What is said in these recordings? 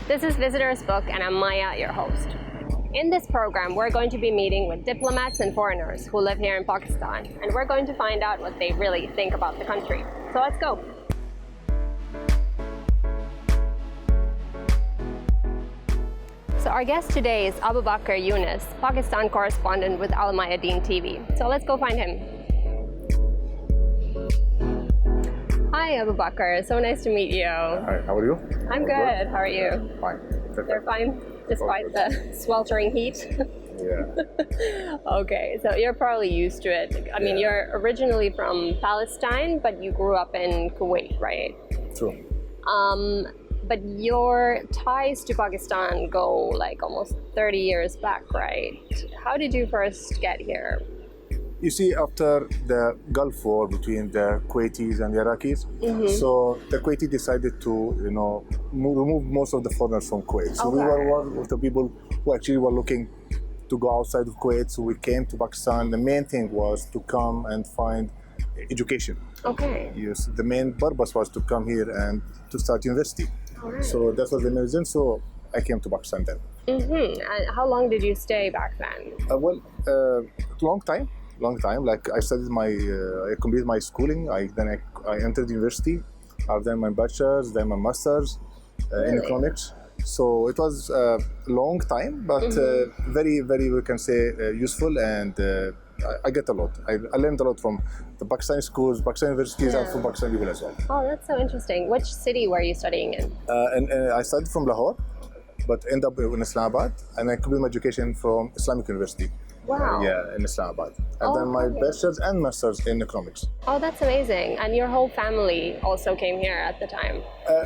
This is Visitor's Book, and I'm Maya, your host. In this program, we're going to be meeting with diplomats and foreigners who live here in Pakistan, and we're going to find out what they really think about the country. So let's go. So our guest today is Abu Baker Younis, Pakistan correspondent with Mayadeen TV. So let's go find him. Hi, Abu Baker. So nice to meet you. Hi, how are you? I'm good. How are you? Fine. They're fine, despite the sweltering heat. Yeah. Okay, so you're probably used to it. I mean, you're originally from Palestine, but you grew up in Kuwait, right? True. But your ties to Pakistan go like almost 30 years back, right? How did you first get here? You see, after the Gulf War between the Kuwaitis and the Iraqis, so the Kuwaiti decided to, remove most of the foreigners from Kuwait. So we were one of the people who actually were looking to go outside of Kuwait. So we came to Pakistan. The main thing was to come and find education. Okay. Yes, the main purpose was to come here and to start university. Right. So that was the main reason. So I came to Pakistan then. And how long did you stay back then? Long time. Like I studied I completed my schooling. I entered university. I've done my bachelor's, then my master's in economics. So it was a long time, but very, very, we can say, useful, and I get a lot. I learned a lot from the Pakistani schools, Pakistani universities, and from Pakistani people as well. Oh, that's so interesting. Which city were you studying in? And I studied from Lahore, but ended up in Islamabad, and I completed my education from Islamic University. Wow. In Islamabad. I've done my bachelor's and master's in economics. Oh, that's amazing. And your whole family also came here at the time?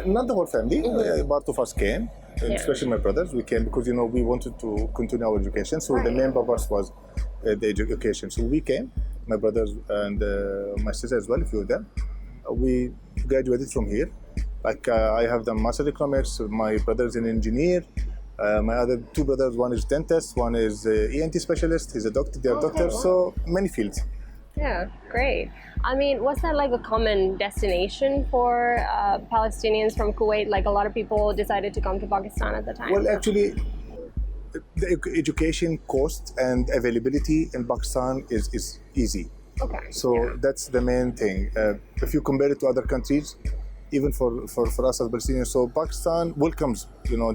Not the whole family. Part of us came, especially my brothers. We came because, we wanted to continue our education. So the main purpose was the education. So we came, my brothers and my sister as well, a few of them. We graduated from here. Like I have done master's economics. My brother is an engineer. My other two brothers, one is dentist, one is ENT specialist. He's a doctor. They are doctors. Wow. So many fields. Yeah, great. I mean, was that like a common destination for Palestinians from Kuwait? Like a lot of people decided to come to Pakistan at the time? Well, actually, the education cost and availability in Pakistan is easy. Okay. So that's the main thing. If you compare it to other countries, even for us as Palestinians, so Pakistan welcomes,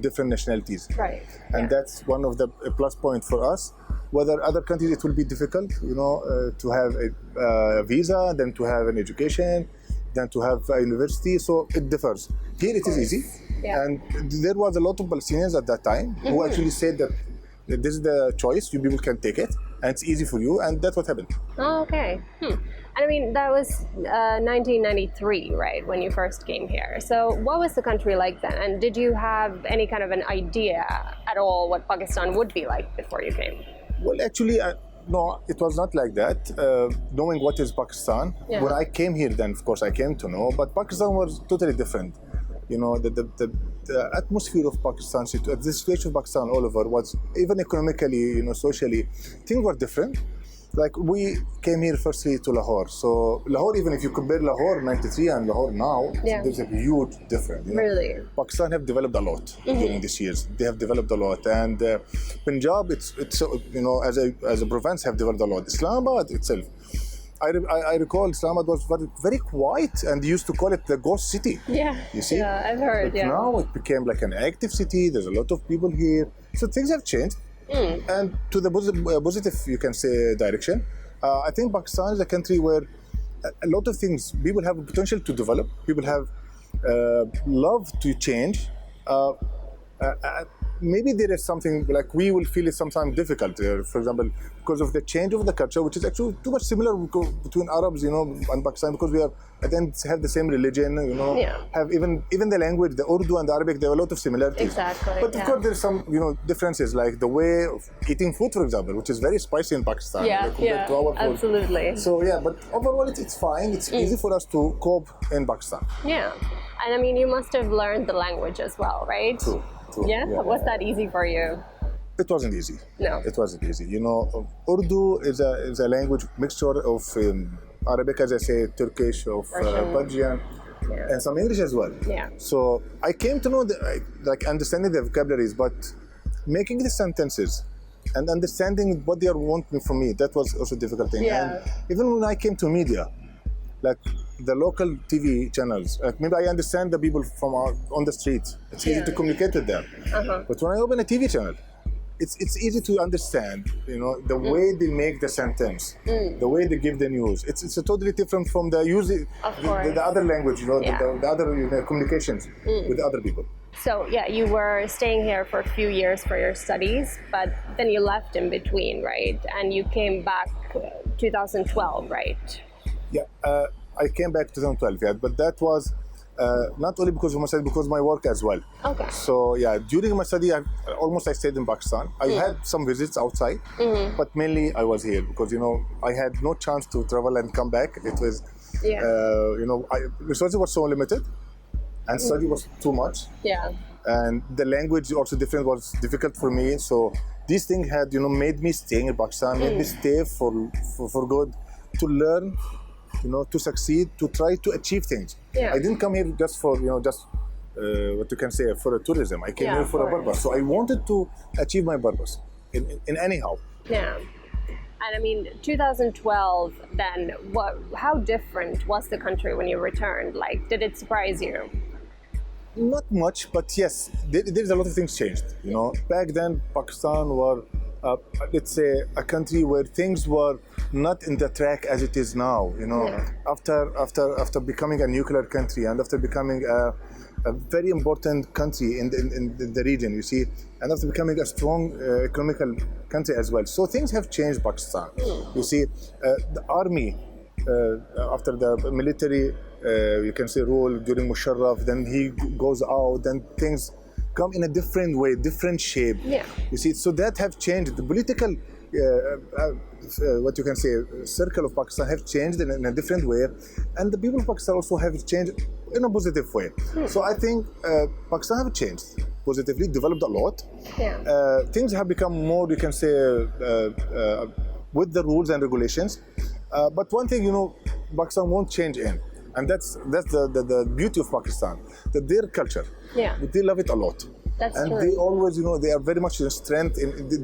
different nationalities. Right. And that's one of the plus points for us. Whether other countries, it will be difficult, to have a visa, then to have an education, then to have a university. So it differs. Here it is easy. Yeah. And there was a lot of Palestinians at that time who actually said that this is the choice, you people can take it, and it's easy for you, and that's what happened. Oh, okay. And I mean, that was 1993, right, when you first came here. So what was the country like then? And did you have any kind of an idea at all what Pakistan would be like before you came? Well, actually, no, it was not like that. Knowing what is Pakistan, when I came here, then of course I came to know, but Pakistan was totally different. The atmosphere of Pakistan, the situation of Pakistan all over was, even economically, socially, things were different. Like we came here firstly to Lahore. So Lahore, even if you compare Lahore 93 and Lahore now, there's a huge difference. Really? Pakistan have developed a lot during these years. They have developed a lot, and Punjab, it's as a province have developed a lot. Islamabad itself, I recall Islamabad was very, very quiet, and they used to call it the ghost city. Yeah. You see? Yeah, I've heard. But now it became like an active city. There's a lot of people here, so things have changed. And to the positive, you can say, direction. I think Pakistan is a country where a lot of things, people have potential to develop, people have love to change. Maybe there is something like we will feel it sometimes difficult, for example, because of the change of the culture, which is actually too much similar between Arabs, and Pakistan, because we are at the end have the same religion, have even the language, the Urdu and the Arabic, there are a lot of similarities. Exactly. But of course, there's some differences, like the way of eating food, for example, which is very spicy in Pakistan compared to our food. Absolutely. So but overall, it's fine. It's easy for us to cope in Pakistan. Yeah, and I mean, you must have learned the language as well, right? True. Yeah? Was that easy for you? It wasn't easy. No. It wasn't easy. Urdu is a language mixture of Arabic, as I say, Turkish, of Persian, and some English as well. Yeah. So I came to know like understanding the vocabularies, but making the sentences and understanding what they are wanting from me, that was also a difficult thing. Yeah. And even when I came to media, like the local TV channels, like maybe I understand the people from on the street. It's easy to communicate with them. But when I open a TV channel, it's easy to understand, you know, the way they make the sentence, the way they give the news. It's a totally different from the the other language, you know, the other communications with other people. So yeah, you were staying here for a few years for your studies, but then you left in between, right? And you came back 2012, right? Yeah, I came back 2012, yeah, but that was not only because of my study, because of my work as well. Okay. So yeah, during my study, I stayed in Pakistan. I had some visits outside, but mainly I was here because, you know, I had no chance to travel and come back. It was, you know, resources were so limited, and study was too much. Yeah. And the language also was difficult for me. So these things had, you know, made me stay in Pakistan, made me stay for good, to learn, you know, to succeed, to try to achieve things. Yeah. I didn't come here just for, you know, what you can say, for a tourism. I came here for a purpose. So I wanted to achieve my purpose in anyhow. Yeah. And I mean, 2012, then, how different was the country when you returned? Like, did it surprise you? Not much, but yes, there's a lot of things changed. You know, back then, Pakistan were, let's say, a country where things were not in the track as it is now. You know, after becoming a nuclear country and after becoming a very important country in the region, you see, and after becoming a strong economical country as well. So things have changed Pakistan. You see, the army, after the military, you can say, rule during Musharraf, then he goes out, then things come in a different way, different shape. Yeah. You see, so that have changed. The political, what you can say, circle of Pakistan have changed in a different way, and the people of Pakistan also have changed in a positive way. So I think Pakistan have changed positively, developed a lot. Yeah. Things have become more, you can say, with the rules and regulations. But one thing, you know, Pakistan won't change in, and that's the beauty of Pakistan, that their culture, they love it a lot. That's and true. They always, you know, they are very much in strength.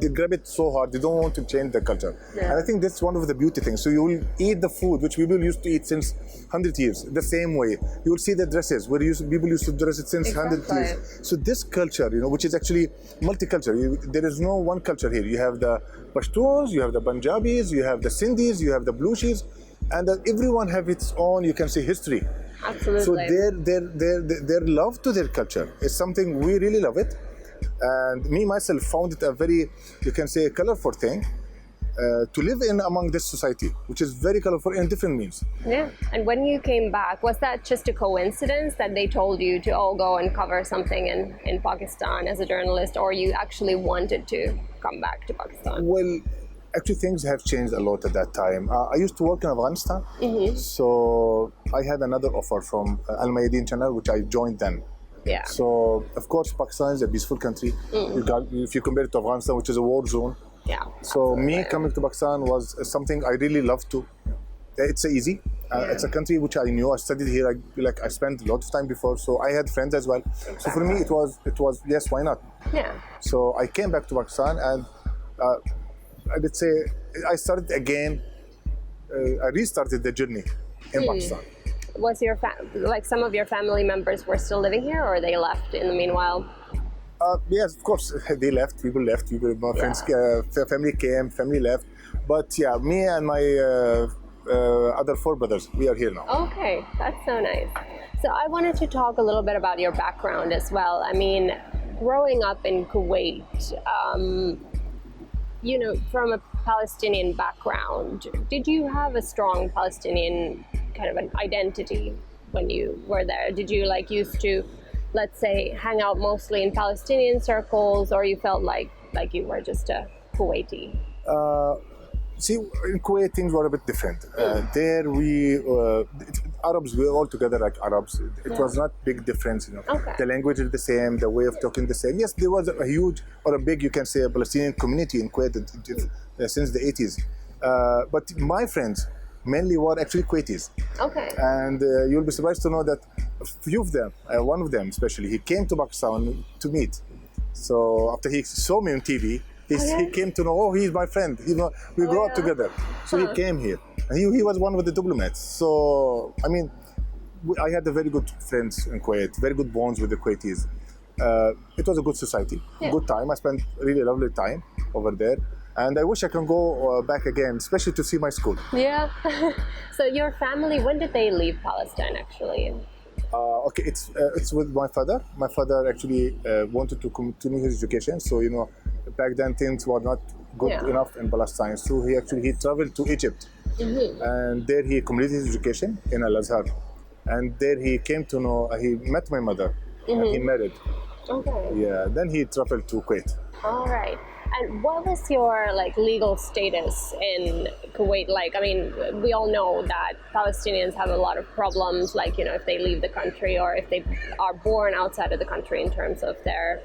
They grab it so hard. They don't want to change the culture. Yeah. And I think that's one of the beauty things. So you will eat the food which people used to eat since 100 years, the same way. You will see the dresses where people used to dress it since 100 years. So this culture, you know, which is actually multicultural. There is no one culture here. You have the Pashtuns, you have the Punjabis, you have the Sindhis, you have the Bluchis, and everyone have its own, you can say, history. Absolutely. So their love to their culture is something we really love it, and me myself found it a very, you can say, colorful thing to live in among this society, which is very colorful in different means. Yeah. And when you came back, was that just a coincidence that they told you to go and cover something in Pakistan as a journalist, or you actually wanted to come back to Pakistan? Well, actually, things have changed a lot at that time. I used to work in Afghanistan, so I had another offer from Mayadeen channel, which I joined then. Yeah. So, of course, Pakistan is a peaceful country. If you compare it to Afghanistan, which is a war zone. Yeah. So, me coming to Pakistan was something I really loved to. It's easy. It's a country which I knew. I studied here. I spent a lot of time before, so I had friends as well. Exactly. So for me, it was yes, why not? Yeah. So I came back to Pakistan, and let's say I started again. I restarted the journey in Pakistan. Was your some of your family members were still living here, or they left in the meanwhile? Yes, of course, they left. People left. My friends, family came, family left. But yeah, me and my other 4 brothers, we are here now. Okay, that's so nice. So I wanted to talk a little bit about your background as well. I mean, growing up in Kuwait, you know, from a Palestinian background, did you have a strong Palestinian kind of an identity when you were there? Did you used to, let's say, hang out mostly in Palestinian circles, or you felt like you were just a Kuwaiti? See, in Kuwait things were a bit different. There Arabs, we were all together like Arabs. It was not big difference, you know. Okay. The language is the same, the way of talking the same. Yes, there was a huge or a big, you can say, Palestinian community in Kuwait since the 80s. But my friends, mainly were actually Kuwaitis. Okay. And you'll be surprised to know that a few of them, one of them especially, he came to Pakistan to meet. So after he saw me on TV, he came to know, oh, he's my friend. You know, we grew up together. So he came here. And he was one of the diplomats. So, I mean, I had a very good friends in Kuwait, very good bonds with the Kuwaitis. It was a good society, good time. I spent really lovely time over there. And I wish I can go back again, especially to see my school. Yeah. So your family, when did they leave Palestine actually? Okay, it's with my father. My father actually wanted to continue his education. So, you know, back then things were not good enough in Palestine. So he traveled to Egypt. And there he completed his education in Al-Azhar. And there he came to know, he met my mother. And he married. Okay. Yeah, then he traveled to Kuwait. All right. And what was your legal status in Kuwait like? I mean, we all know that Palestinians have a lot of problems, if they leave the country or if they are born outside of the country in terms of their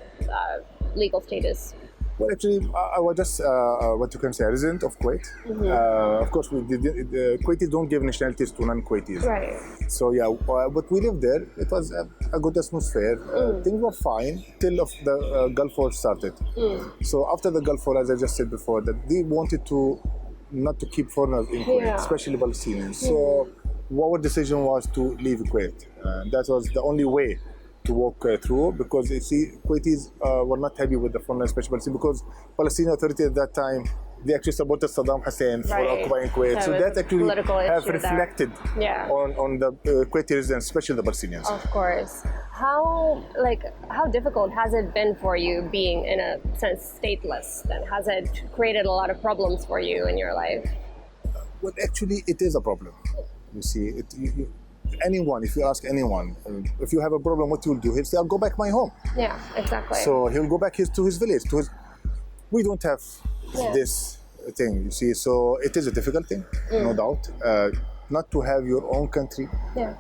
legal status. Well, actually, I was just what you can say, a resident of Kuwait. Of course, Kuwaitis don't give nationalities to non-Kuwaitis. Right. So yeah, but we lived there. It was a good atmosphere. Things were fine till the Gulf War started. So after the Gulf War, as I just said before, that they wanted not to keep foreigners in Kuwait, especially Palestinians. So our decision was to leave Kuwait. That was the only way to walk through, because you see, Kuwaitis were not happy with the foreign especially because Palestinian Authority at that time, they actually supported Saddam Hussein for occupying Kuwait. So that actually have reflected on the Kuwaiti residents, especially the Palestinians. Of course. How difficult has it been for you being, in a sense, stateless? Then has it created a lot of problems for you in your life? Well, actually, it is a problem. You see, anyone, if you ask anyone, if you have a problem, what you'll do, he'll say, I'll go back my home. Yeah, exactly. So he'll go back to his village. We don't have this thing, you see. So it is a difficult thing, no doubt, not to have your own country. Yeah.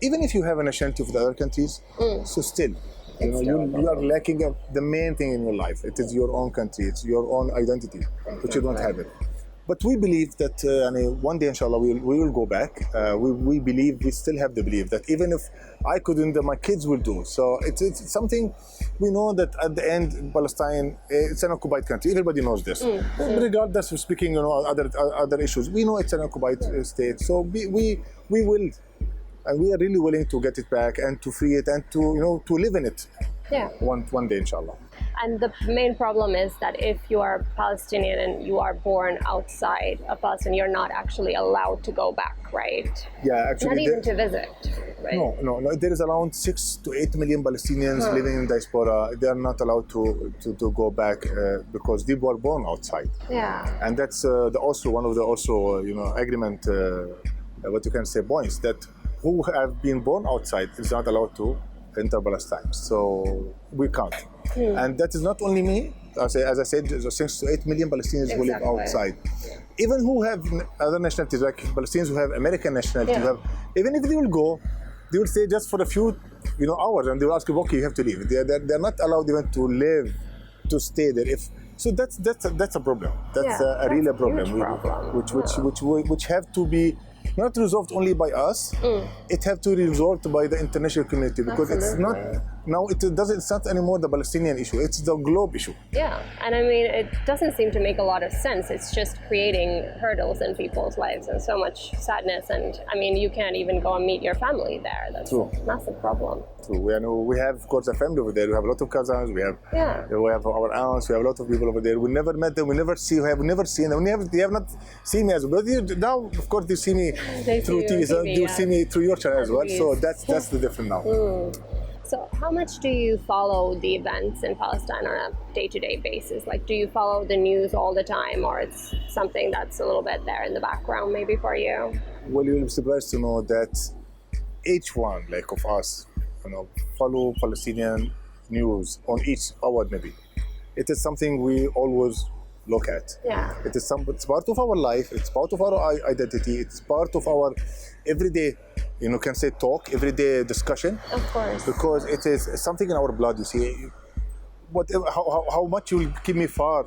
Even if you have a nationality of the other countries, so still, you are lacking the main thing in your life. It is your own country. It's your own identity, but you don't have it. But we believe that one day, inshallah, we will go back. We still have the belief that even if I couldn't, my kids will do. So it's something we know that at the end, Palestine, it's an occupied country. Everybody knows this. Regardless of speaking, other issues, we know it's an occupied state. So we will, and we are really willing to get it back and to free it and to live in it. Yeah. One day, inshallah. And the main problem is that if you are Palestinian and you are born outside of Palestine, you're not actually allowed to go back, right? Yeah, actually. Not even to visit, right? No. There is around 6 to 8 million Palestinians living in diaspora. They are not allowed to go back because they were born outside. Yeah. And that's one of the agreement, what you can say, points, that who have been born outside is not allowed to enter Palestine. So we can't. And that is not only me. As I said, there's 6 to 8 million Palestinians who live outside. Even who have other nationalities, like Palestinians who have American nationality, even if they will go, they will stay just for a few hours, and they will ask you, okay, you have to leave. They're not allowed even to stay there. So that's a problem. That's a real problem, which have to be not resolved only by us. It have to be resolved by the international community, because it's not anymore the Palestinian issue. It's the globe issue. Yeah, and I mean, it doesn't seem to make a lot of sense. It's just creating hurdles in people's lives and so much sadness. And I mean, you can't even go and meet your family there. That's a massive problem. True. We have, of course, a family over there. We have a lot of cousins. We have our aunts. We have a lot of people over there. We never met them. We never seen them. They have not seen me as well. But now, of course, they see me through TV. So they see me through your channel as well. So that's the difference now. So how much do you follow the events in Palestine on a day-to-day basis? Do you follow the news all the time, or it's something that's a little bit there in the background maybe for you? Well, you'll be surprised to know that each one, of us, follow Palestinian news on each hour maybe. It is something we always look at. Yeah. It's part of our life. It's part of our identity. It's part of our everyday, can say talk, everyday discussion. Of course. Because it is something in our blood, you see. How much you will keep me far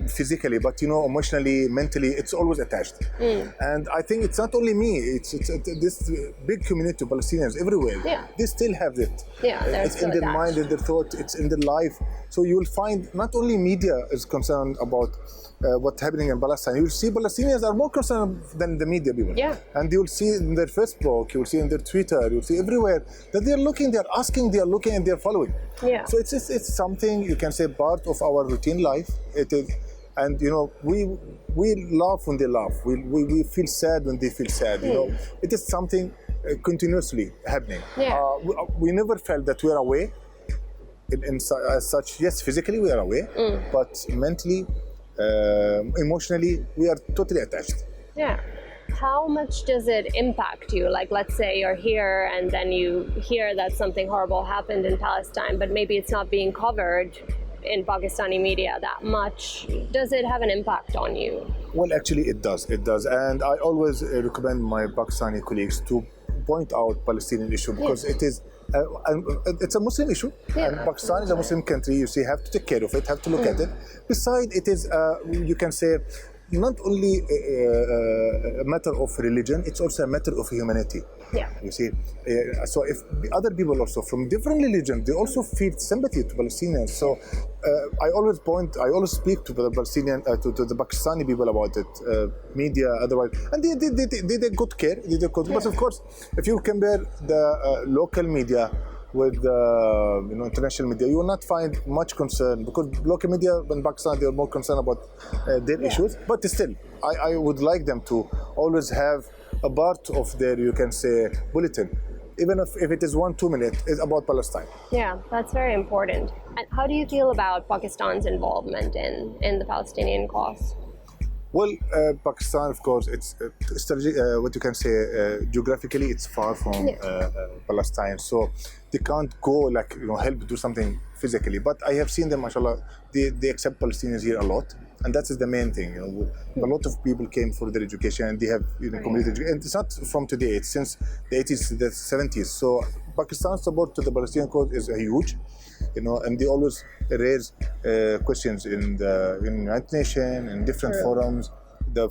physically, but emotionally, mentally, it's always attached. And I think it's not only me; it's this big community of Palestinians everywhere. Yeah. They still have it. Yeah, it's in their mind, in their thought, it's in their life. So you will find not only media is concerned about what's happening in Palestine. You will see Palestinians are more concerned than the media people. Yeah. And you will see in their Facebook, you will see in their Twitter, you will see everywhere that they are looking, they are asking, they are looking, and they are following. Yeah. So it's something you can say part of our routine life. It is, and we laugh when they laugh. We feel sad when they feel sad. It is something continuously happening. Yeah. We never felt that we are away. As such, yes, physically we are away, but mentally, emotionally, we are totally attached. Yeah. How much does it impact you? Like, let's say you're here and then you hear that something horrible happened in Palestine, but maybe it's not being covered in Pakistani media that much. Does it have an impact on you? Well, actually, it does. It does. And I always recommend my Pakistani colleagues to point out Palestinian issue because it is it's a Muslim issue, and Pakistan is a Muslim country. You see, have to take care of it, have to look at it. Besides, it is you can say not only a matter of religion; it's also a matter of humanity. Yeah. You see, so if other people also from different religions, they also feel sympathy to Palestinians. So I always speak to the Palestinian, to the Pakistani people about it, media, otherwise, and they take good care. They take good, but of course, if you compare the local media with international media, you will not find much concern because local media in Pakistan, they are more concerned about their issues. But still, I would like them to always have a part of their, you can say, bulletin, even if it is 1-2 minutes, is about Palestine. Yeah, that's very important. And how do you feel about Pakistan's involvement in the Palestinian cause? Well, Pakistan, of course, it's what you can say, geographically, it's far from Palestine, so they can't go help do something physically. But I have seen them, mashallah, they accept Palestinians here a lot, and that is the main thing. A lot of people came for their education, and they have community education. And it's not from today; it's since the 80s, the 70s. So Pakistan's support to the Palestinian cause is huge. And they always raise questions in the United Nations, in different forums. The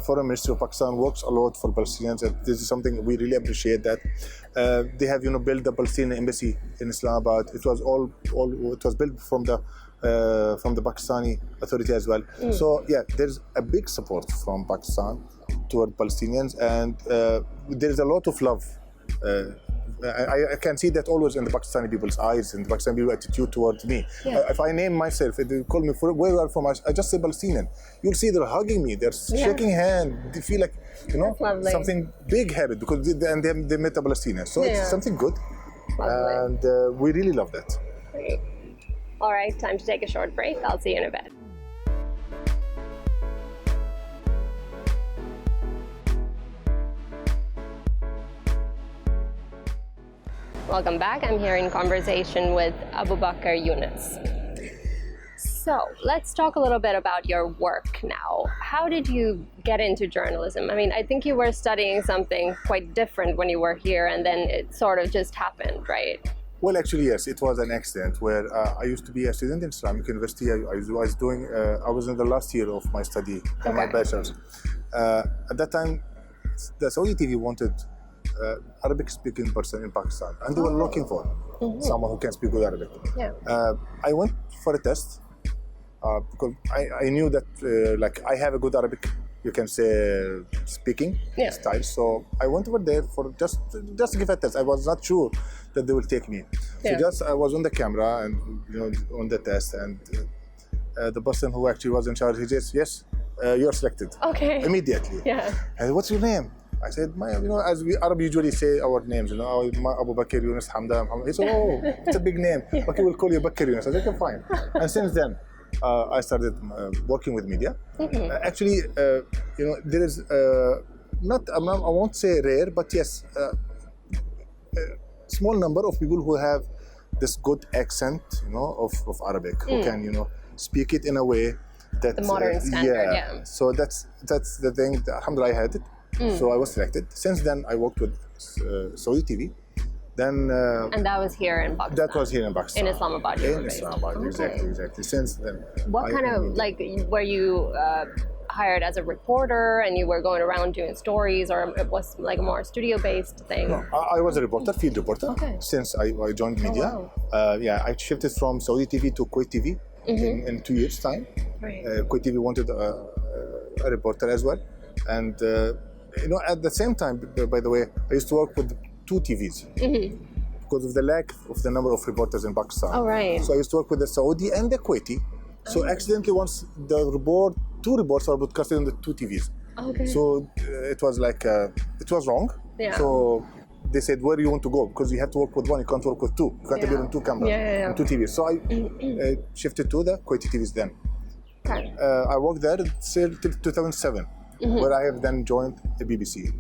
Foreign Ministry of Pakistan works a lot for Palestinians, and this is something we really appreciate. That they have built the Palestinian embassy in Islamabad. It was it was built from the Pakistani Authority as well. So yeah, there's a big support from Pakistan toward Palestinians, and there is a lot of love. I can see that always in the Pakistani people's eyes, in the Pakistani people's attitude towards me. Yeah. If I name myself, if they call me for where you are from, I just say Palestinian. You'll see they're hugging me, they're shaking hands. They feel like something big happened because they met a Palestinian. So it's something good, and we really love that. Great. All right, time to take a short break. I'll see you in a bit. Welcome back. I'm here in conversation with Abu Baker Younis. So let's talk a little bit about your work now. How did you get into journalism? I mean, I think you were studying something quite different when you were here, and then it sort of just happened, right? Well, actually, yes, it was an accident where I used to be a student in Islamic University. I was in the last year of my study, my bachelor's. At that time, the Saudi TV wanted Arabic-speaking person in Pakistan, and they were looking for someone who can speak good Arabic. Yeah. I went for a test because I knew that I have a good Arabic, you can say, speaking style. So I went over there for just to give a test. I was not sure that they will take me. Yeah. So I was on the camera and on the test, and the person who actually was in charge, he says, "Yes, you're selected." Okay. Immediately. Yeah. And what's your name? I said, as we Arab usually say our names, Abu Baker Younis, Hamda, Muhammad. He said, "Oh, it's a big name. Okay, we'll call you Baker Younis." I said, "Okay, fine." And since then, I started working with media. Actually, there is I won't say rare, but yes, small number of people who have this good accent, of Arabic, who can, speak it in a way that the modern standard. So that's the thing. Alhamdulillah, I had it. So I was selected. Since then, I worked with Saudi TV, Then and that was here in Pakistan. that was here in Pakistan. In Islamabad. You were In based. Islamabad, Okay. exactly. Since then. What kind of like were you hired as a reporter and you were going around doing stories, or it was like a more studio-based thing? No, I was a reporter, field reporter. Okay. Since I joined media. wow. Yeah, I shifted from Saudi TV to Kuwait TV in 2 years' time. Right. Kuwait TV wanted a reporter as well, and you know, at the same time, by the way, I used to work with 2 TVs because of the lack of the number of reporters in Pakistan. Oh, right. So I used to work with the Saudi and the Kuwaiti. So accidentally, once the 2 reports are broadcasted on the 2 TVs. Okay. So it was like it was wrong. Yeah. So they said, where do you want to go? Because you have to work with 1, you can't work with 2. You can't appear on 2 cameras, Yeah. on 2 TVs. So I shifted to the Kuwaiti TVs then. Okay. I worked there till 2007, where I have then joined the BBC.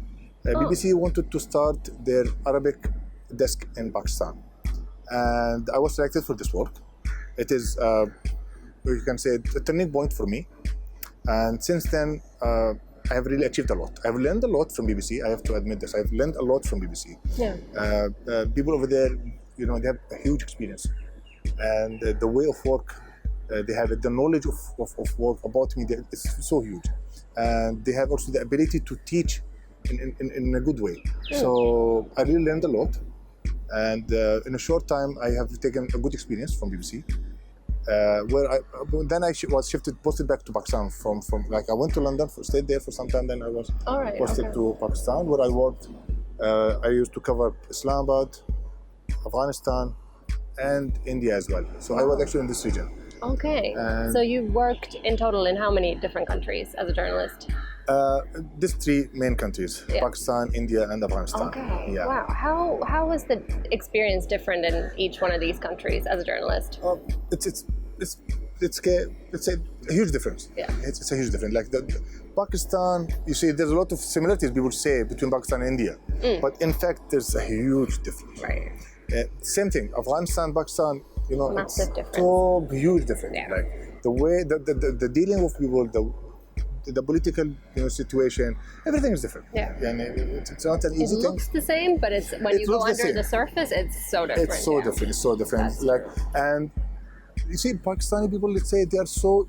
BBC wanted to start their Arabic desk in Pakistan, and I was selected for this work. It is, you can say, a turning point for me. And since then, I have really achieved a lot. I've learned a lot from BBC. I have to admit this. I've learned a lot from BBC. Yeah. People over there, you know, they have a huge experience, and the way of work they have it. The knowledge of work about media is so huge, and they have also the ability to teach in a good way. So I really learned a lot, and in a short time I have taken a good experience from BBC. Where then I was posted back to Pakistan from like I went to London, stayed there for some time, then I was posted to Pakistan, where I worked. I used to cover Islamabad, Afghanistan, and India as well. So I was actually in this region. Okay. So you worked in total in how many different countries as a journalist? These 3 main countries: Pakistan, India, and Afghanistan. Okay. Yeah. Wow. How was the experience different in each one of these countries as a journalist? It's a huge difference. Yeah. It's a huge difference. Like Pakistan, you see, there's a lot of similarities people say between Pakistan and India, but in fact, there's a huge difference. Right. Same thing. Afghanistan, Pakistan, you know, Massive it's difference. so huge difference. Yeah. Like the way the dealing with people, the political, you know, situation, everything is different. Yeah. And it's not an easy It thing. looks the same, but it's when you go under the surface, it's so different. It's so different. It's so different. That's like, and you see, Pakistani people, let's say they are so,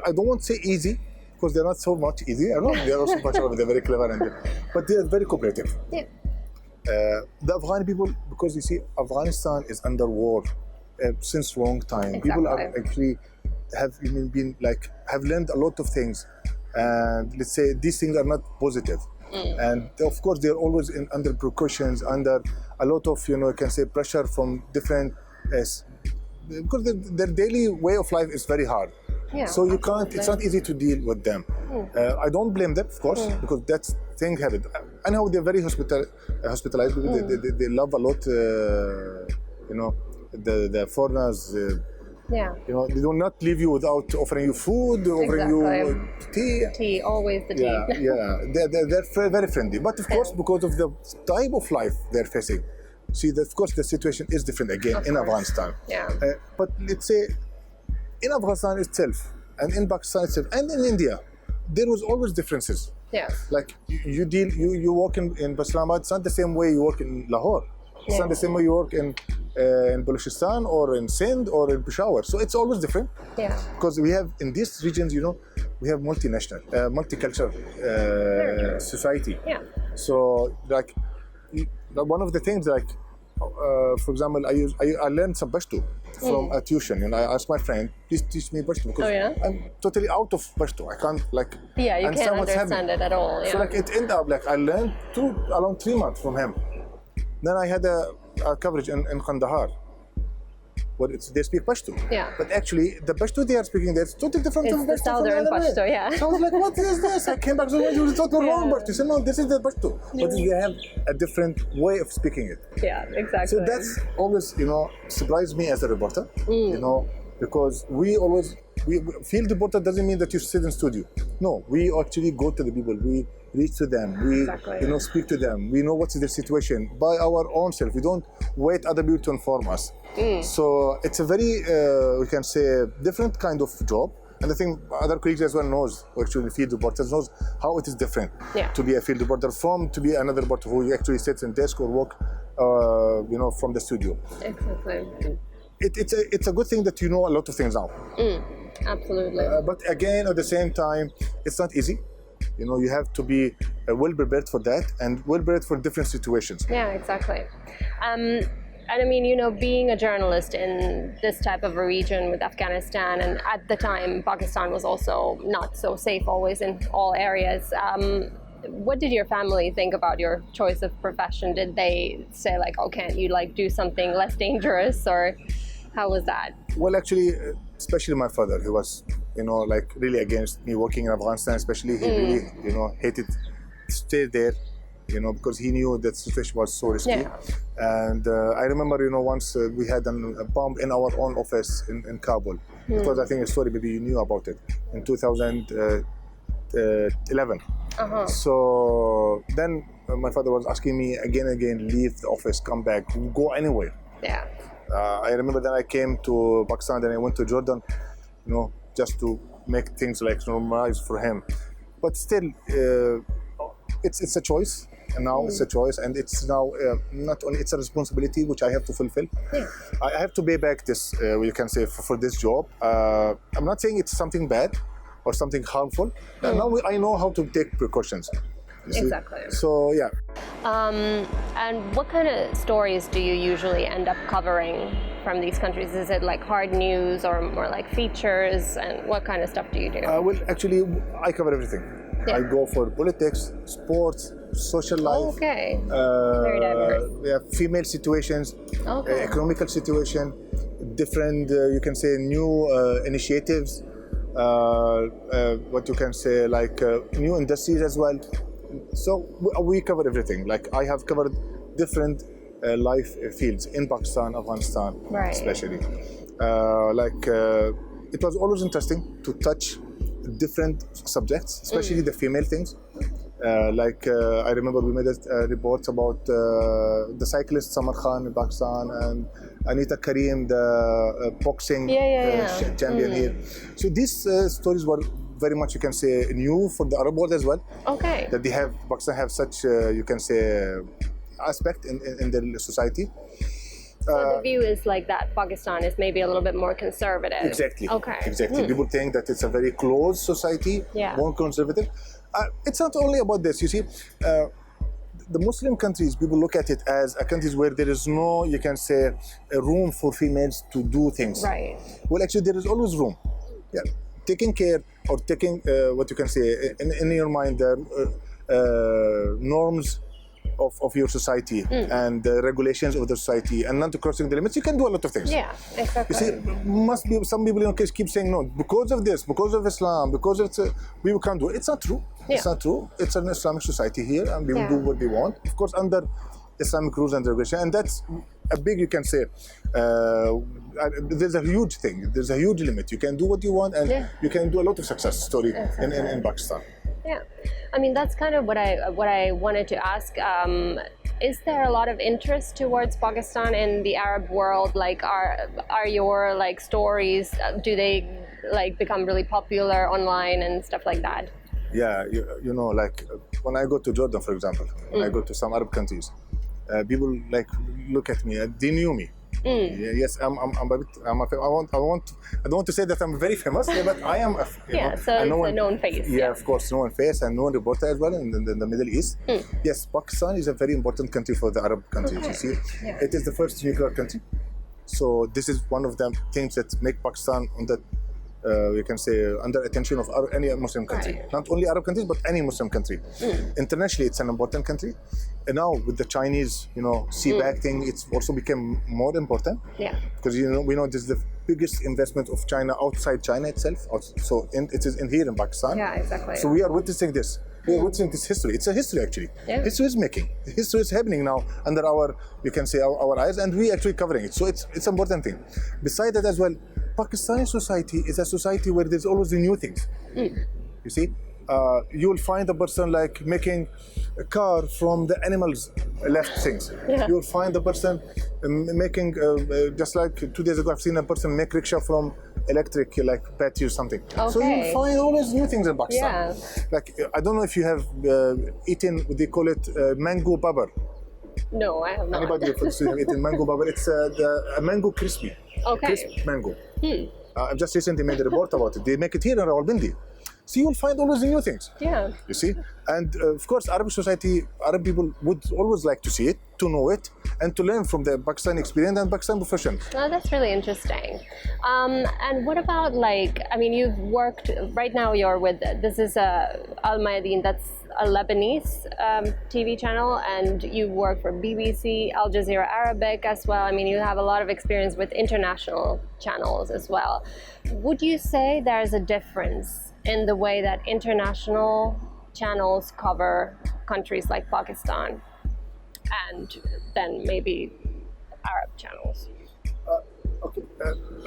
I don't want to say easy, because they're not so much easy. I know they're also much they're very clever, but they are very cooperative. Yeah. The Afghani people, because you see, Afghanistan is under war since long time. Exactly. People are actually have learned a lot of things, and let's say these things are not positive. And of course, they're always under precautions, under a lot of, you know, you can say, pressure from different, because their daily way of life is very hard. Yeah, so you can't. It's not easy to deal with them. I don't blame them, of course, because that's thing happened. I know they're very hospitalized. They love a lot. You know, the foreigners. Yeah. You know, they do not leave you without offering you food, offering you tea. Tea, always the tea. They're very friendly. But of course, because of the type of life they're facing, see, of course, the situation is different again in Afghanistan. Yeah. But let's say, in Afghanistan itself, and in Pakistan itself, and in India, there was always differences. Yeah. Like you work in Islamabad, it's not the same way you work in Lahore. It's not the same way you work in Balochistan or in Sindh or in Peshawar. So it's always different. Yeah. Because we have, in these regions, you know, we have multicultural society. Yeah. So, like, one of the things, like, for example, I learned some Pashto from a tuition, and I asked my friend, please teach me Pashto, because I'm totally out of Pashto. I can't, like, you can't understand it at all. Yeah. So, like, it ended up, like, I learned around 3 months from him. Then I had a coverage in Kandahar, where they speak Pashto. Yeah. But actually, the Pashto they are speaking there is totally different from the southern Pashto, yeah. So I was like, what is this? I came back to you thought we're wrong Pashto. He said, no, this is the Pashto. But they have a different way of speaking it. Yeah, exactly. So that's always, you know, surprised me as a reporter, you know, because field reporter doesn't mean that you sit in studio. No, we actually go to the people. We reach to them. We, you know, speak to them. We know what's their situation by our own self. We don't wait other people to inform us. So it's a very, we can say, different kind of job. And I think other colleagues as well knows, actually field reporters knows how it is different to be a field reporter from to be another reporter who actually sits in desk or work from the studio. Exactly. It's a good thing that you know a lot of things now. Absolutely. But again, at the same time, it's not easy. You have to be well prepared for that and well prepared for different situations. Yeah, exactly. And I mean, being a journalist in this type of a region with Afghanistan, and at the time, Pakistan was also not so safe always in all areas. What did your family think about your choice of profession? Did they say like, "Oh, can't you do something less dangerous?" Or how was that? Well, actually, especially my father, he was, really against me working in Afghanistan. Especially, he really, hated to stay there, because he knew that the situation was so risky. Yeah. And I remember, once we had a bomb in our own office in Kabul. It was, I think, a story maybe you knew about it in 2011. So then my father was asking me again and again, leave the office, come back, go anywhere. Yeah. I remember then I came to Pakistan, then I went to Jordan, just to make things normalized for him. But still, it's a choice. And now it's a choice, and it's now not only it's a responsibility which I have to fulfill. Yeah. I have to pay back this, you can say, for this job. I'm not saying it's something bad or something harmful. Now I know how to take precautions. Exactly. So yeah. And what kind of stories do you usually end up covering from these countries? Is it like hard news or more like features? And what kind of stuff do you do? Well, actually, I cover everything. Yeah. I go for politics, sports, social life. Okay. Very diverse. Female situations, economical situation, different, you can say, new initiatives. What you can say, new industries as well. So we cover everything. Like I have covered different life fields in Pakistan, Afghanistan, right. Especially. It was always interesting to touch different subjects, especially the female things. I remember we made reports about the cyclist Samar Khan in Pakistan and Anita Karim, the boxing champion here. So these stories were very much, you can say, new for the Arab world as well. Okay. That Pakistan have such, you can say, aspect in their society. So the view is like that Pakistan is maybe a little bit more conservative. Exactly. Okay. Exactly. People think that it's a very closed society, more conservative. It's not only about this. You see, the Muslim countries, people look at it as a countries where there is no, you can say, a room for females to do things. Right. Well, actually, there is always room. Yeah. Taking care or taking what you can say in your mind, the norms of your society and the regulations of the society, and not crossing the limits, you can do a lot of things. Yeah, exactly. You see, must be some people keep saying no because of this, because of Islam, because we can't do it. It's not true. Yeah. It's not true. It's an Islamic society here, and we will do what we want, of course, under Islamic rules and regulation. And that's a big, you can say, there's a huge thing. There's a huge limit. You can do what you want, and you can do a lot of success story in Pakistan. Yeah, I mean that's kind of what I wanted to ask. Is there a lot of interest towards Pakistan in the Arab world? Like, are your stories? Do they become really popular online and stuff like that? Yeah, when I go to Jordan, for example, when I go to some Arab countries, people look at me. They knew me. Yes, I don't want to say that I'm very famous, but I am. So it's a known face. Yeah, of course, known face and known reporter as well in the Middle East. Yes, Pakistan is a very important country for the Arab countries. Okay. You see, it is the first nuclear country. So this is one of the things that make Pakistan on that. You can say under attention of any Muslim country, not only Arab countries but any Muslim country. Internationally, it's an important country. And now with the Chinese, CBAC thing, it's also become more important. Yeah. Because we know this is the biggest investment of China outside China itself. So it is in here in Pakistan. Yeah, exactly. So we are witnessing this. We are witnessing this history. It's a history actually. Yeah. History is making. History is happening now under our, you can say, our eyes, and we actually covering it. So it's an important thing. Besides that as well, Pakistani society is a society where there's always the new things. You see, you will find a person making a car from the animals left things. Yeah. You will find a person making, just like 2 days ago, I've seen a person make rickshaw from electric, battery or something. Okay. So you will find always new things in Pakistan. Yeah. I don't know if you have eaten, they call it mango babar. No, I have not. Anybody who's eaten mango bubble? It's a mango crispy. Okay. Crisp mango. I've just recently made a report about it. They make it here in Rawalpindi. So you will find always new things. Yeah. You see? And of course, Arab society, Arab people would always like to see it, to know it, and to learn from the Pakistani experience and Pakistan profession. Oh, that's really interesting. And what about you've worked, right now you're with, this is Mayadeen, that's a Lebanese TV channel, and you work for BBC, Al Jazeera Arabic as well. I mean, you have a lot of experience with international channels as well. Would you say there's a difference in the way that international channels cover countries like Pakistan and then maybe Arab channels? Okay.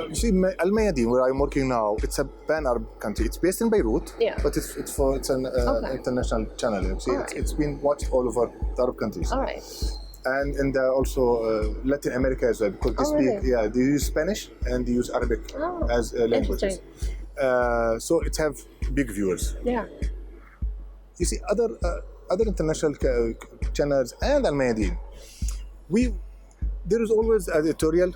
You see, Al Mayadeen, where I'm working now, it's a pan-Arab country. It's based in Beirut, but it's an international channel. You see, it's been watched all over the Arab countries. All right. And also Latin America as well, because they use Spanish and they use Arabic as languages. So it have big viewers. Yeah. You see, other international channels and Al Mayadeen, there is always editorial,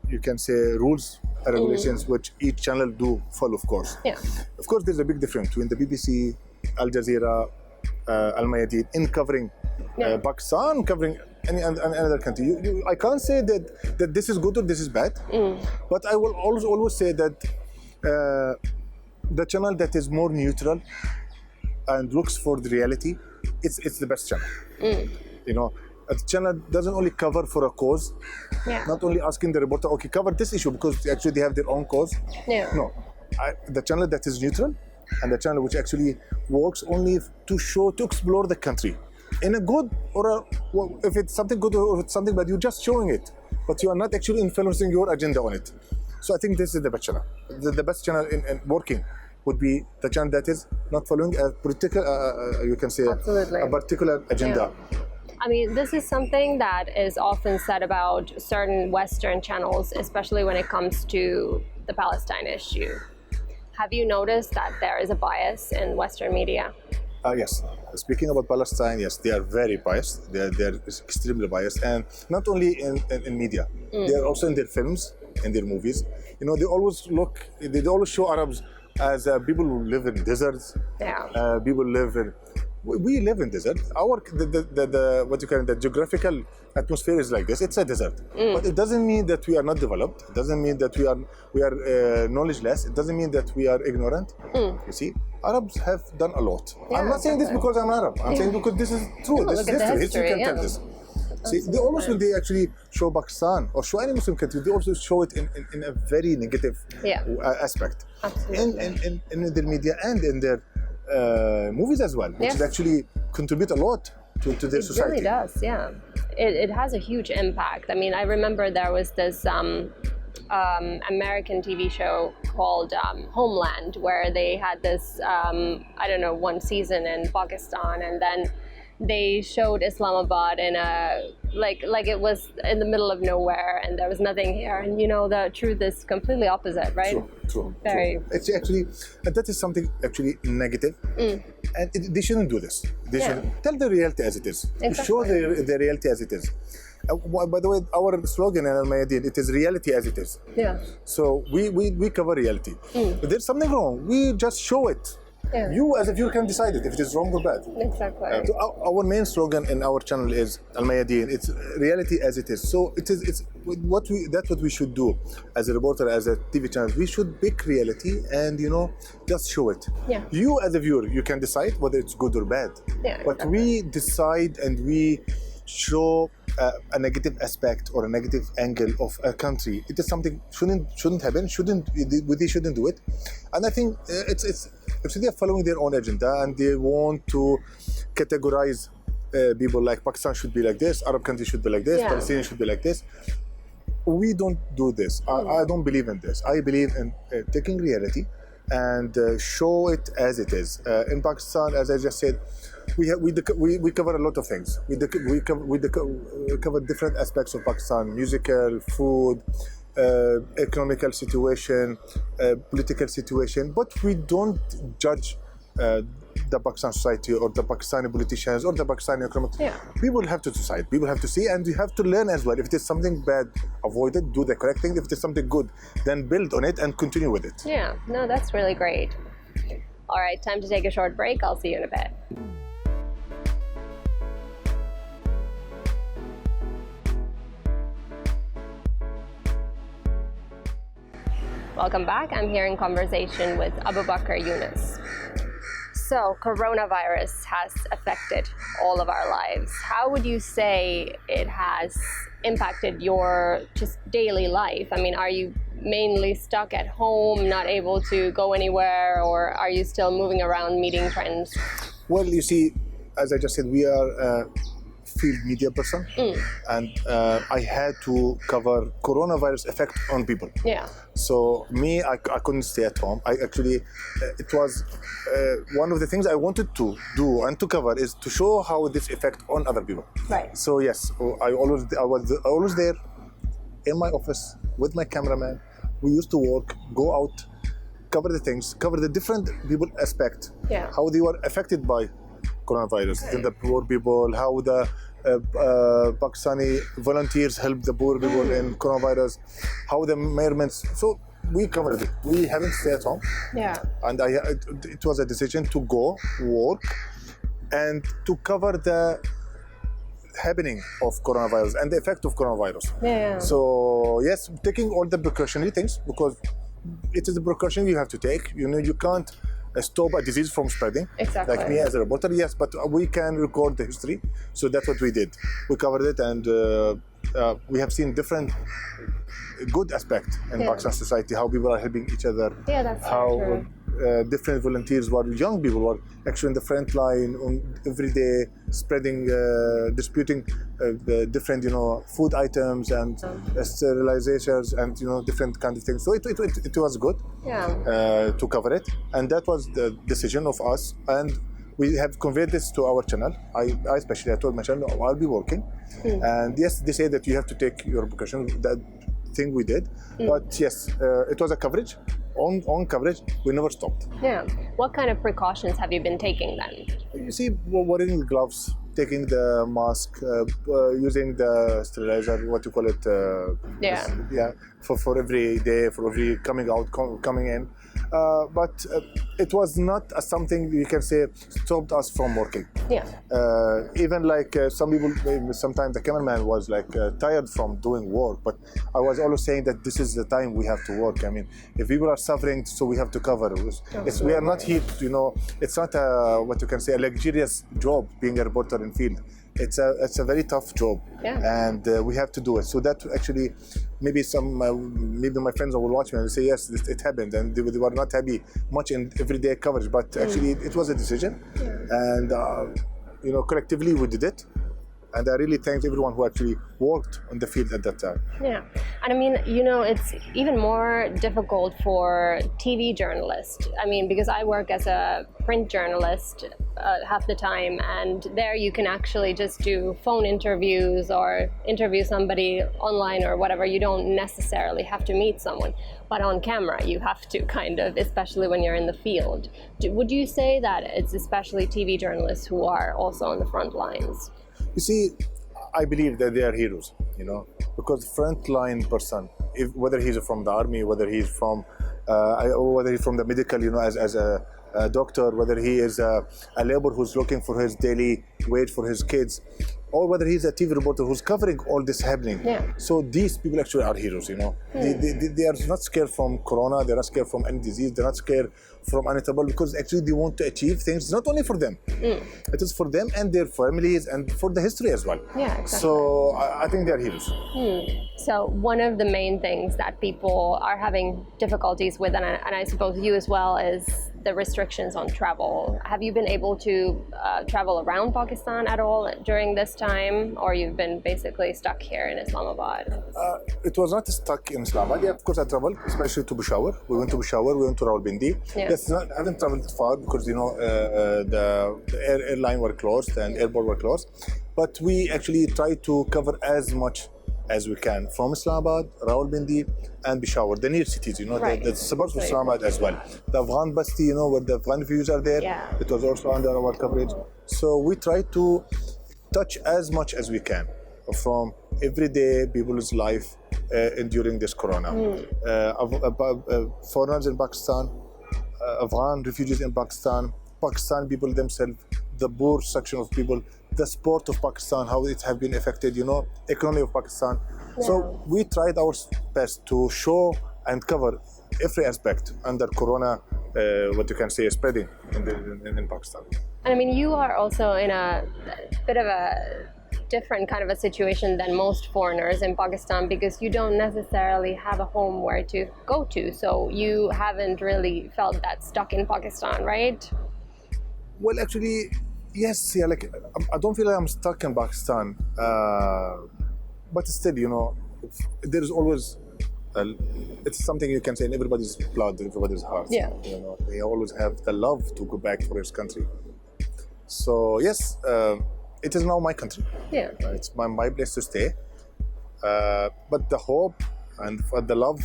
you can say, rules and regulations which each channel do follow, of course. Yeah. Of course, there's a big difference between the BBC, Al Jazeera, Al Mayadeen in covering Pakistan, covering any other country. I can't say that this is good or this is bad, but I will always say that the channel that is more neutral and looks for the reality, it's the best channel. You know, a channel doesn't only cover for a cause, not only asking the reporter, okay, cover this issue because actually they have their own cause. No, the channel that is neutral and the channel which actually works only to explore the country in a good if it's something good or if it's something bad, you're just showing it, but you are not actually influencing your agenda on it. So I think this is the best channel. The best channel in working would be the channel that is not following a particular, you can say, a particular agenda. Yeah. I mean, this is something that is often said about certain Western channels, especially when it comes to the Palestine issue. Have you noticed that there is a bias in Western media? Yes. Speaking about Palestine, yes, they are very biased. They're extremely biased, and not only in media. They are also in their films, in their movies. You know, they always show Arabs as people who live in deserts. Yeah. People live in. We live in desert. The geographical atmosphere is like this. It's a desert, but it doesn't mean that we are not developed. It doesn't mean that we are knowledge-less. It doesn't mean that we are ignorant. You see, Arabs have done a lot. Yeah, I'm not saying this because I'm Arab. I'm saying because this is true. This is history. History can tell this. See, they always, when they actually show Pakistan or show any Muslim country, they also show it in a very negative aspect. Absolutely. In their media and in their movies as well, which actually contribute a lot to their society. It really does, yeah. It has a huge impact. I mean, I remember there was this American TV show called Homeland, where they had this, one season in Pakistan, and then they showed Islamabad in a like it was in the middle of nowhere and there was nothing here, and you know the truth is completely opposite, right? True. It's actually that is something actually negative, and they shouldn't do this. They should tell the reality as it is. Exactly. Show the reality as it is. By the way, our slogan in Al Mayadeen, it is reality as it is. Yeah. So we cover reality. If there's something wrong, we just show it. Yeah. You as a viewer can decide if it is wrong or bad. Exactly. Our main slogan in our channel is Al Mayadeen. It's reality as it is. So that's what we should do as a reporter, as a TV channel. We should pick reality and just show it. Yeah. You as a viewer, you can decide whether it's good or bad. Yeah. But we decide and we show a negative aspect or a negative angle of a country. It is something shouldn't happen. They shouldn't do it. And I think if they are following their own agenda and they want to categorize people like Pakistan should be like this, Arab countries should be like this, Palestinians should be like this. We don't do this. I don't believe in this. I believe in taking reality and show it as it is. In Pakistan, as I just said, we cover a lot of things. We cover different aspects of Pakistan: musical, food, economical situation, political situation. But we don't judge the Pakistan society or the Pakistani politicians or the Pakistani economic. People have to decide. People have to see, and you have to learn as well. If there's something bad, avoid it, do the correct thing. If there's something good, then build on it and continue with it. Yeah, no, that's really great. All right, time to take a short break. I'll see you in a bit. Welcome back. I'm here in conversation with Abu Baker Younis. So, coronavirus has affected all of our lives. How would you say it has impacted your just daily life? I mean, are you mainly stuck at home, not able to go anywhere, or are you still moving around meeting friends? Well, you see, as I just said, we are field media person, and I had to cover coronavirus effect on people. Yeah. So me, I couldn't stay at home. I actually, it was one of the things I wanted to do and to cover is to show how this effect on other people. Right. So yes, I was always there in my office with my cameraman. We used to work, go out, cover the things, cover the different people aspect, how they were affected by coronavirus, the poor people, how the Pakistani volunteers help the poor people in coronavirus, how the mermaids. So we covered it. We haven't stayed at home. Yeah. And it was a decision to go work and to cover the happening of coronavirus and the effect of coronavirus. Yeah. So yes, taking all the precautionary things because it is a precaution you have to take. You know, you can't stop a disease from spreading. Exactly. Like me as a reporter, yes, but we can record the history. So that's what we did. We covered it, and we have seen different good aspects in Pakistan society, how people are helping each other. Yeah, that's how true. Different volunteers were young people were actually in the front line every day spreading disputing the different food items and sterilizations and different kind of things. So it was good to cover it, and that was the decision of us, and we have conveyed this to our channel. I told my channel I'll be working, and yes, they say that you have to take your precautions. That thing we did, but yes, it was a coverage. On coverage, we never stopped. Yeah. What kind of precautions have you been taking then? You see, wearing gloves, taking the mask, using the sterilizer, what you call it? For every day, for every coming out, coming in. But it was not something you can say stopped us from working. Yeah. Even like some people, sometimes the cameraman was like tired from doing work, but I was always saying that this is the time we have to work. I mean, if people are suffering, so we have to cover. We are not here, it's not what you can say a luxurious job being a reporter in field. It's a very tough job, and we have to do it. So that actually, maybe my friends will watch me and say, yes, it happened, and they were not happy much in everyday coverage. But actually, it was a decision, and collectively we did it. And I really thank everyone who actually worked on the field at that time. Yeah, and I mean, it's even more difficult for TV journalists. I mean, because I work as a print journalist half the time, and there you can actually just do phone interviews or interview somebody online or whatever. You don't necessarily have to meet someone, but on camera you have to kind of, especially when you're in the field. Would you say that it's especially TV journalists who are also on the front lines? You see, I believe that they are heroes, because frontline person, whether he's from the army, whether he's from the medical, as a doctor, whether he is a laborer who's looking for his daily wage for his kids, or whether he's a TV reporter who's covering all this happening. Yeah. So these people actually are heroes, They are not scared from corona, they're not scared from any disease, they're not scared from any trouble, because actually they want to achieve things not only for them. It is for them and their families and for the history as well. Yeah, exactly. So I think they're heroes. So one of the main things that people are having difficulties with, and I suppose you as well, is the restrictions on travel. Have you been able to travel around Pakistan at all during this time, or you've been basically stuck here in Islamabad? It was not stuck in Islamabad. Yeah, of course I traveled, especially to Peshawar. We went to Peshawar, we went to Rawalpindi. Yeah. Yes, I haven't traveled far because the airline were closed and airport were closed. But we actually tried to cover as much as we can from Islamabad, Rawalpindi, and Peshawar, the near cities, the suburbs of Islamabad as well. The Afghan Basti, where the Afghan refugees are there, it was also under our coverage. So we try to touch as much as we can from everyday people's life during this corona. Foreigners in Pakistan, Afghan refugees in Pakistan, Pakistan people themselves, the poor section of people, the sport of Pakistan, how it has been affected, economy of Pakistan. So we tried our best to show and cover every aspect under corona, what you can say, spreading in Pakistan. And I mean, you are also in a bit of a different kind of a situation than most foreigners in Pakistan, because you don't necessarily have a home where to go to. So you haven't really felt that stuck in Pakistan, right? Well, actually, yes. Yeah, like I don't feel like I'm stuck in Pakistan, but still, there is always. It's something you can say in everybody's blood, everybody's heart. Yeah. They always have the love to go back for his country. So yes, it is now my country. Yeah. It's my place to stay. But the hope and for the love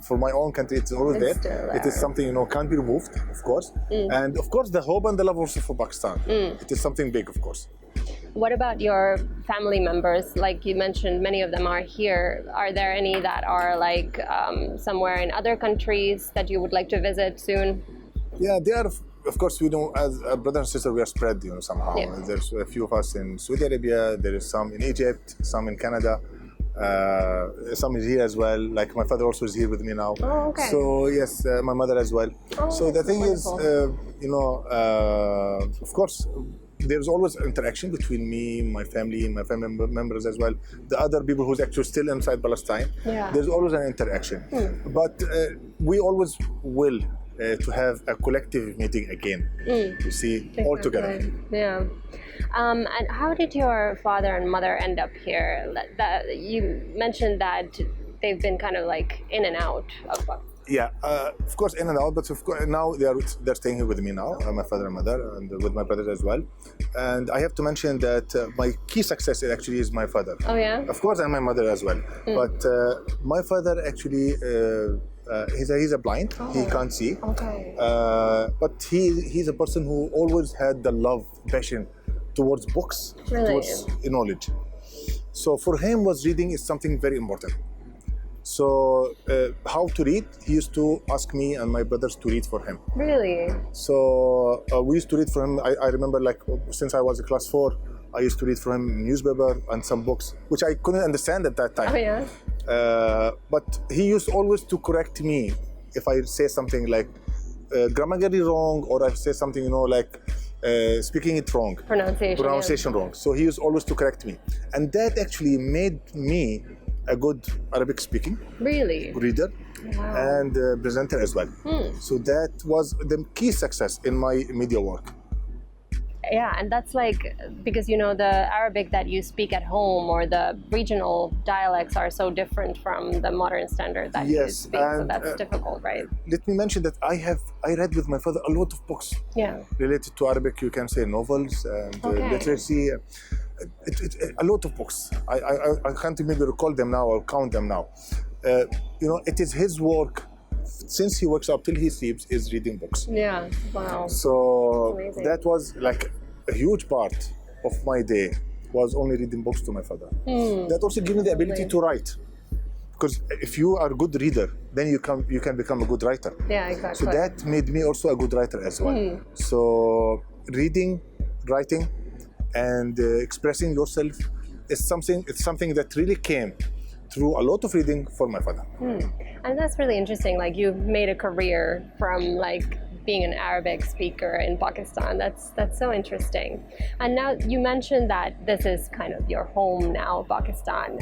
for my own country, it's always there. Still there. It is something can't be removed, of course. And of course, the hope and the love also for Pakistan. It is something big, of course. What about your family members? Like you mentioned, many of them are here. Are there any that are like somewhere in other countries that you would like to visit soon? Yeah, they are. Of course, we know as a brother and sister, we are spread, somehow. Yeah. There's a few of us in Saudi Arabia. There is some in Egypt, some in Canada, some is here as well. Like my father also is here with me now. Oh, okay. So yes, my mother as well. Oh, so the thing wonderful. is, of course, there's always interaction between me, my family members as well. The other people who's actually still inside Palestine. Yeah. There's always an interaction. But we always will to have a collective meeting again. You see, all together. Yeah. And how did your father and mother end up here? You mentioned that they've been kind of like in and out of. Yeah, of course in and out, but of course now they're staying here with me now, my father and mother, and with my brothers as well. And I have to mention that my key success actually is my father. Oh yeah. Of course, and my mother as well. But my father actually he's a blind. He can't see. Okay. But he's a person who always had the love, passion towards books, towards knowledge. So for him, reading is something very important. So how to read, he used to ask me and my brothers to read for him. Really? So we used to read for him. I remember, like, since I was in class 4, I used to read for him newspaper and some books, which I couldn't understand at that time. Oh yeah. But he used always to correct me if I say something like grammatically wrong, or I say something, like speaking it wrong. Pronunciation wrong. So he used always to correct me. And that actually made me a good Arabic speaking reader and presenter as well. So that was the key success in my media work. Yeah, and that's like, because the Arabic that you speak at home or the regional dialects are so different from the modern standard that you speak, so that's difficult, right? Let me mention that I read with my father a lot of books related to Arabic. You can say novels and literacy. A lot of books. I can't maybe recall them now or count them now. It is his work. Since he wakes up till he sleeps, is reading books. Yeah, wow. So that was like a huge part of my day, was only reading books to my father. That also gave me the ability to write. Because if you are a good reader, then you can become a good writer. Yeah, exactly. So that made me also a good writer as well. So reading, writing, and expressing yourself is something that really came through a lot of reading for my father. And that's really interesting. Like, you've made a career from like being an Arabic speaker in Pakistan. That's so interesting. And now you mentioned that this is kind of your home now, Pakistan.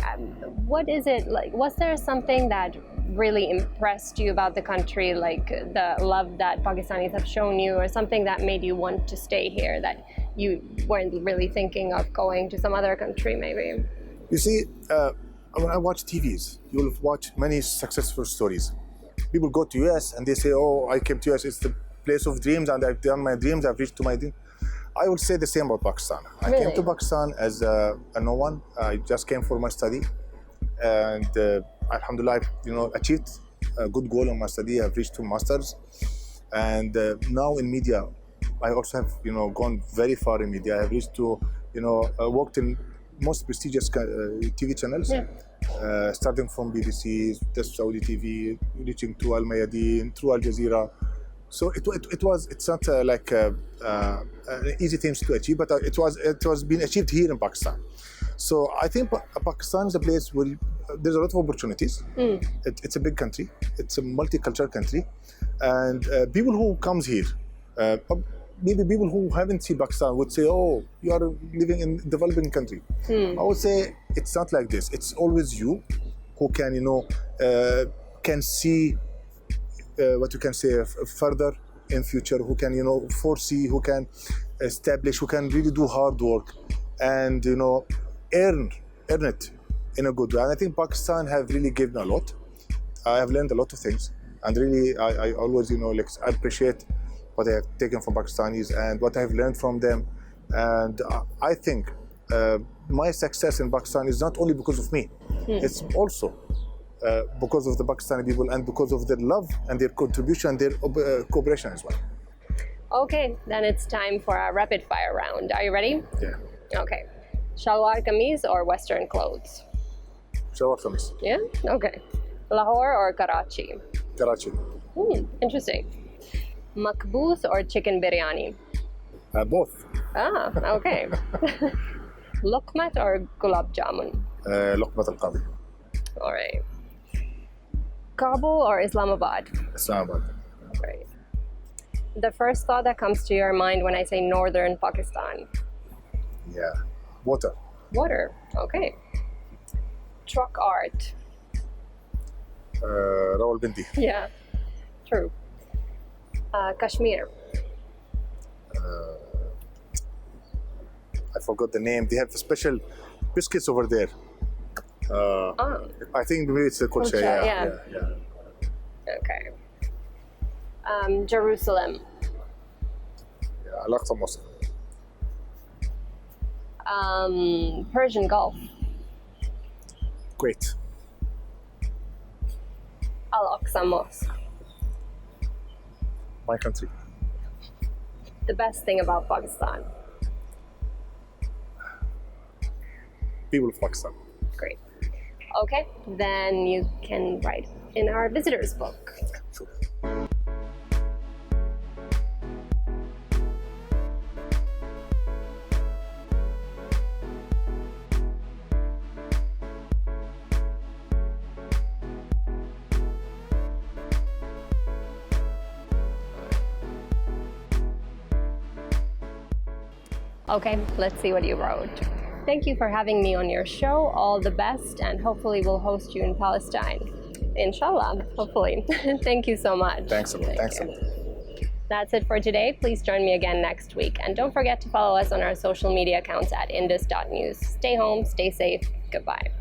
What is it like? Was there something that really impressed you about the country, like the love that Pakistanis have shown you, or something that made you want to stay here that you weren't really thinking of going to some other country maybe? You see, when I watch TVs, you'll watch many successful stories. People go to US and they say, oh, I came to US, it's the place of dreams, and I've done my dreams, I've reached to my dream. I would say the same about Pakistan. I came to Pakistan as a no one. I just came for my study. and alhamdulillah, achieved a good goal on my study. I've reached 2 masters, and now in media, I also have gone very far in media. I've reached to worked in most prestigious TV channels, starting from BBC, the Saudi TV, reaching to Al Mayadeen, through Al Jazeera. So it's not like easy things to achieve, but it was being achieved here in Pakistan. So I think Pakistan is a place where there's a lot of opportunities. It's a big country. It's a multicultural country, and people who comes here, maybe people who haven't seen Pakistan would say, "Oh, you are living in a developing country." I would say it's not like this. It's always you who can, can see what you can say further in future, who can, foresee, who can establish, who can really do hard work and, earn it in a good way. And I think Pakistan have really given a lot. I have learned a lot of things, and really I always, I appreciate what I have taken from Pakistanis and what I have learned from them. And I think my success in Pakistan is not only because of me, it's also because of the Pakistani people and because of their love and their contribution and their cooperation as well. Okay, then it's time for our rapid fire round. Are you ready? Yeah. Okay. Shalwar kameez or Western clothes? Shalwar kameez. Yeah? Okay. Lahore or Karachi? Karachi. Interesting. Makboos or chicken biryani? Both. Ah, okay. Lokmat or gulab jamun? Lokmat al-Qadi. All right. Kabul or Islamabad? Islamabad. Right. The first thought that comes to your mind when I say northern Pakistan? Yeah. Water. Water. Okay. Truck art? Rawalpindi. Yeah. True. Kashmir? I forgot the name. They have special biscuits over there. I think maybe it's the kulcha. Yeah. Okay. Jerusalem? Yeah, Al-Aqsa Mosque. Persian Gulf? Kuwait. Al-Aqsa Mosque? My country. The best thing about Pakistan? People of Pakistan. Great. Okay, then you can write in our visitors book. Sure. Okay, let's see what you wrote. Thank you for having me on your show. All the best, and hopefully we'll host you in Palestine. Inshallah, hopefully. Thank you so much. Thanks a lot. That's it for today. Please join me again next week. And don't forget to follow us on our social media accounts at indus.news. Stay home, stay safe. Goodbye.